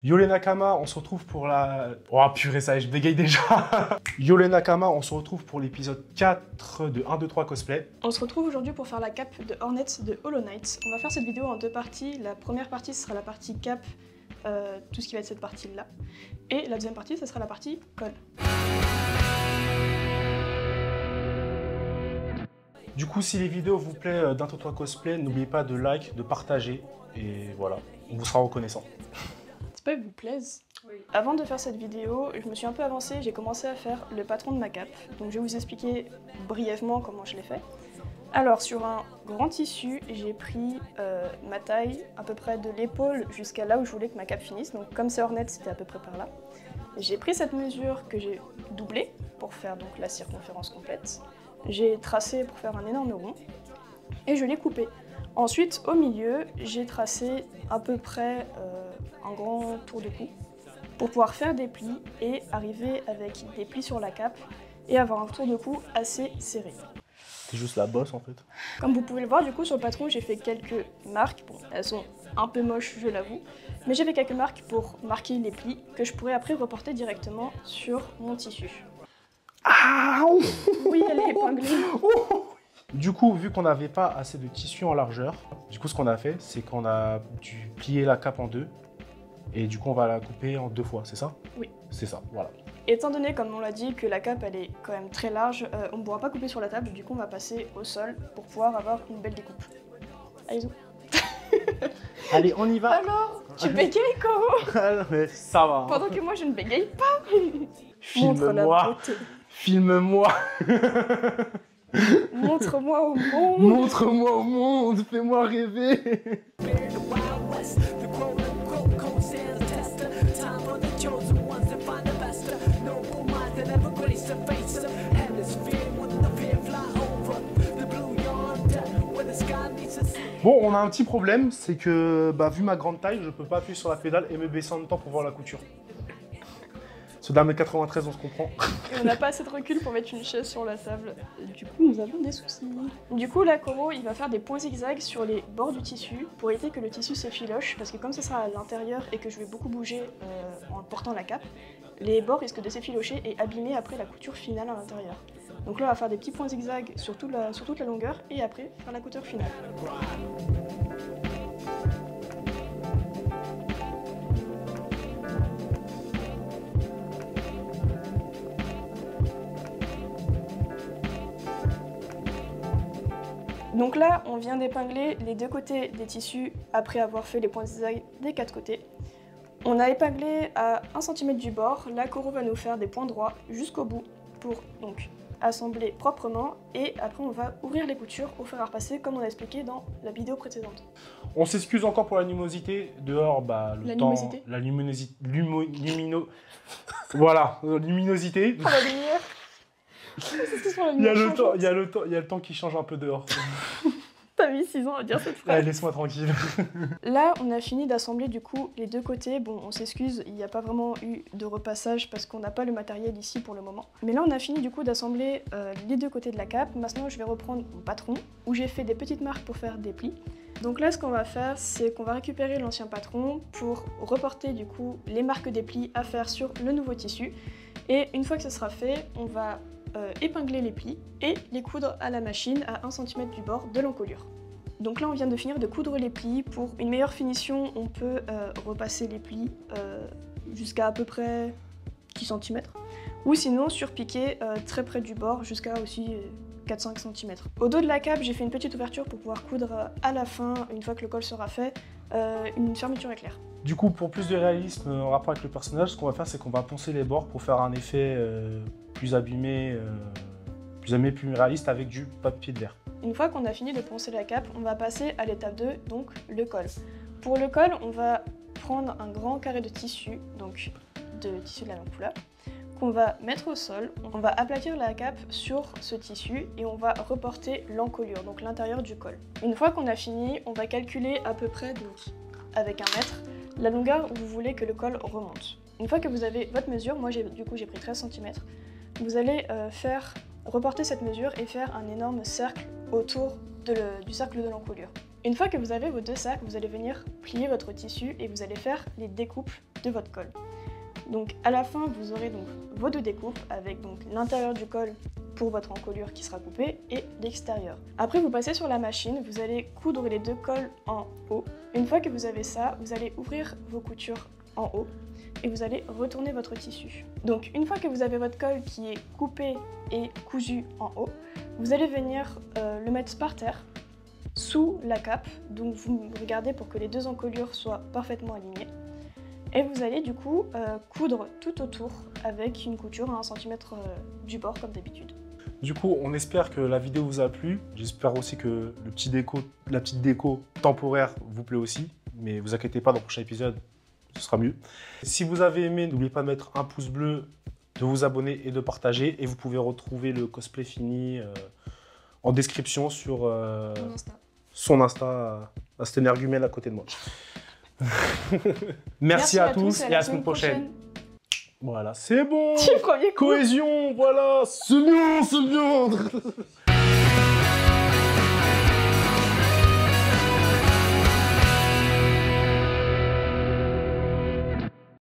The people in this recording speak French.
Yo les Nakama, on se retrouve pour la... Oh purée, ça y est, je bégaye déjà. Yo les Nakama, on se retrouve pour l'épisode 4 de 1, 2, 3 cosplay. On se retrouve aujourd'hui pour faire la cape de Hornet de Hollow Knight. On va faire cette vidéo en deux parties. La première partie, ce sera la partie cape, tout ce qui va être cette partie-là. Et la deuxième partie, ce sera la partie col. Du coup, si les vidéos vous plaisent d'un 2, 3 cosplay, n'oubliez pas de like, de partager. Et voilà, on vous sera reconnaissant. C'est pas que vous plaise. Oui. Avant de faire cette vidéo, je me suis un peu avancée, j'ai commencé à faire le patron de ma cape. Donc je vais vous expliquer brièvement comment je l'ai fait. Alors sur un grand tissu, j'ai pris ma taille à peu près de l'épaule jusqu'à là où je voulais que ma cape finisse. Donc comme c'est Hornet, c'était à peu près par là. J'ai pris cette mesure que j'ai doublée pour faire donc la circonférence complète. J'ai tracé pour faire un énorme rond et je l'ai coupé. Ensuite, au milieu, j'ai tracé à peu près un grand tour de cou pour pouvoir faire des plis et arriver avec des plis sur la cape et avoir un tour de cou assez serré. C'est juste la bosse en fait. Comme vous pouvez le voir, du coup, sur le patron, j'ai fait quelques marques. Bon, elles sont un peu moches, je l'avoue, mais j'ai fait quelques marques pour marquer les plis que je pourrais après reporter directement sur mon tissu. Ah oui, elle est épinglée. Du coup, vu qu'on n'avait pas assez de tissu en largeur, du coup, ce qu'on a fait, c'est qu'on a dû plier la cape en deux. Et du coup, on va la couper en 2 fois, c'est ça? Oui. C'est ça, voilà. Étant donné, comme on l'a dit, que la cape, elle est quand même très large, on ne pourra pas couper sur la table. Du coup, on va passer au sol pour pouvoir avoir une belle découpe. Allez-y. Allez, on y va. Alors, tu bégayes, Coro? Mais ça va. Pendant que moi, je ne bégaye pas. Filme-moi. Filme-moi. Montre-moi au monde. Montre-moi au monde. Fais-moi rêver. Bon, on a un petit problème, c'est que vu ma grande taille, je peux pas appuyer sur la pédale et me baisser en même temps pour voir la couture. Ce d'un mètre 93, on se comprend. Et on n'a pas assez de recul pour mettre une chaise sur la table. Du coup, nous avons des soucis. Du coup, là, Coro, il va faire des points zigzags sur les bords du tissu pour éviter que le tissu s'effiloche, parce que comme ce sera à l'intérieur et que je vais beaucoup bouger en portant la cape, les bords risquent de s'effilocher et abîmer après la couture finale à l'intérieur. Donc là, on va faire des petits points zigzags sur toute la longueur et après faire la couture finale. Donc là, on vient d'épingler les deux côtés des tissus après avoir fait les points zigzags des 4 côtés. On a épinglé à 1 cm du bord. Là, Coro va nous faire des points droits jusqu'au bout pour donc assembler proprement et après on va ouvrir les coutures au fer à repasser comme on a expliqué dans la vidéo précédente. On s'excuse encore pour la luminosité. Dehors, le temps... La luminosité. Voilà, luminosité. Oh, la lumière. Il y a le temps qui change un peu dehors. T'as mis 6 ans à dire cette phrase. Allez, laisse-moi tranquille. Là, on a fini d'assembler du coup les deux côtés. Bon, on s'excuse, il n'y a pas vraiment eu de repassage parce qu'on n'a pas le matériel ici pour le moment. Mais là, on a fini du coup d'assembler les deux côtés de la cape. Maintenant, je vais reprendre mon patron où j'ai fait des petites marques pour faire des plis. Donc là, ce qu'on va faire, c'est qu'on va récupérer l'ancien patron pour reporter du coup les marques des plis à faire sur le nouveau tissu. Et une fois que ce sera fait, on va épingler les plis et les coudre à la machine à 1 cm du bord de l'encolure. Donc là on vient de finir de coudre les plis. Pour une meilleure finition, on peut repasser les plis jusqu'à à peu près 10 cm ou sinon surpiquer très près du bord jusqu'à aussi 4-5 cm. Au dos de la cape, j'ai fait une petite ouverture pour pouvoir coudre à la fin, une fois que le col sera fait, une fermeture éclair. Du coup, pour plus de réalisme en rapport avec le personnage, ce qu'on va faire, c'est qu'on va poncer les bords pour faire un effet plus abîmé, plus réaliste avec du papier de verre. Une fois qu'on a fini de poncer la cape, on va passer à l'étape 2, donc le col. Pour le col, on va prendre un grand carré de tissu, donc de tissu de la lampe couleur, qu'on va mettre au sol. On va aplatir la cape sur ce tissu et on va reporter l'encolure, donc l'intérieur du col. Une fois qu'on a fini, on va calculer à peu près, donc avec 1 mètre, la longueur où vous voulez que le col remonte. Une fois que vous avez votre mesure, moi j'ai pris 13 cm, vous allez reporter cette mesure et faire un énorme cercle autour du cercle de l'encolure. Une fois que vous avez vos deux cercles, vous allez venir plier votre tissu et vous allez faire les découpes de votre col. Donc à la fin, vous aurez donc vos deux découpes avec donc l'intérieur du col pour votre encolure qui sera coupée et l'extérieur. Après, vous passez sur la machine, vous allez coudre les deux cols en haut. Une fois que vous avez ça, vous allez ouvrir vos coutures en haut et vous allez retourner votre tissu. Donc une fois que vous avez votre col qui est coupé et cousu en haut, vous allez venir le mettre par terre sous la cape. Donc vous regardez pour que les deux encolures soient parfaitement alignées. Et vous allez du coup coudre tout autour avec une couture à 1 cm du bord comme d'habitude. Du coup, on espère que la vidéo vous a plu. J'espère aussi que la petite déco temporaire vous plaît aussi. Mais vous inquiétez pas, dans le prochain épisode, ce sera mieux. Si vous avez aimé, n'oubliez pas de mettre un pouce bleu, de vous abonner et de partager. Et vous pouvez retrouver le cosplay fini en description sur son Insta. C'est un énergumène à côté de moi. Merci à tous et à la semaine prochaine. Voilà, c'est bon. Cohésion, voilà, c'est bien, c'est bien.